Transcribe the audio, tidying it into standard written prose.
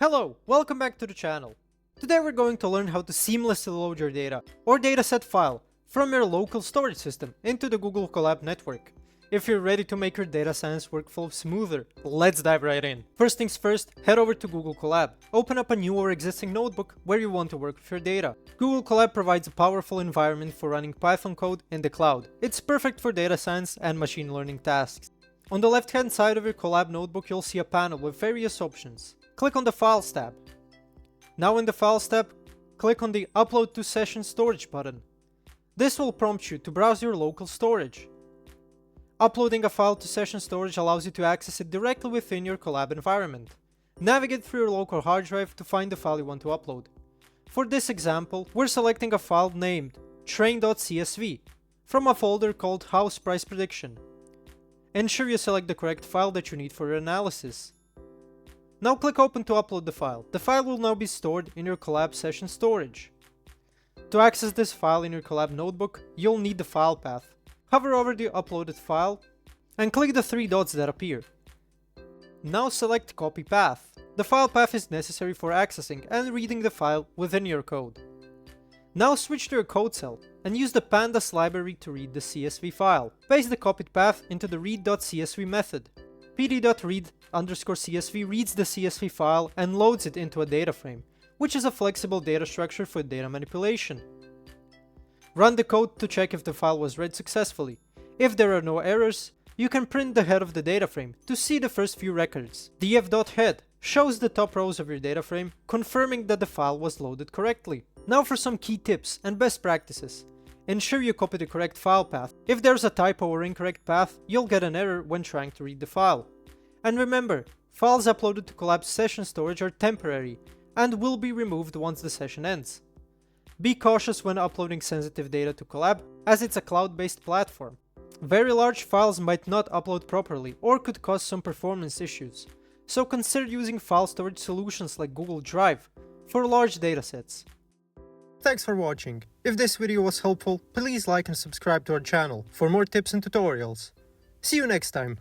Hello, welcome back to the channel. Today we're going to learn how to seamlessly load your data or dataset file from your local storage system into the Google Colab network. If you're ready to make your data science workflow smoother, let's dive right in. First things first, head over to Google Colab. Open up a new or existing notebook where you want to work with your data. Google Colab provides a powerful environment for running Python code in the cloud. It's perfect for data science and machine learning tasks. On the left-hand side of your Colab notebook, you'll see a panel with various options. Click on the Files tab. Now in the Files tab, click on the Upload to Session Storage button. This will prompt you to browse your local storage. Uploading a file to session storage allows you to access it directly within your Colab environment. Navigate through your local hard drive to find the file you want to upload. For this example, we're selecting a file named train.csv from a folder called House Price Prediction. Ensure you select the correct file that you need for your analysis. Now click Open to upload the file. The file will now be stored in your Colab session storage. To access this file in your Colab notebook, you'll need the file path. Hover over the uploaded file and click the three dots that appear. Now select Copy Path. The file path is necessary for accessing and reading the file within your code. Now switch to your code cell and use the pandas library to read the CSV file. Paste the copied path into the read.csv method. pd.read_csv reads the CSV file and loads it into a data frame, which is a flexible data structure for data manipulation. Run the code to check if the file was read successfully. If there are no errors, you can print the head of the data frame to see the first few records. The f.head shows the top rows of your data frame, confirming that the file was loaded correctly. Now for some key tips and best practices. Ensure you copy the correct file path. If there's a typo or incorrect path, you'll get an error when trying to read the file. And remember, files uploaded to Colab's session storage are temporary and will be removed once the session ends. Be cautious when uploading sensitive data to Colab, as it's a cloud-based platform. Very large files might not upload properly or could cause some performance issues, so consider using file storage solutions like Google Drive for large datasets. Thanks for watching. If this video was helpful, please like and subscribe to our channel for more tips and tutorials. See you next time.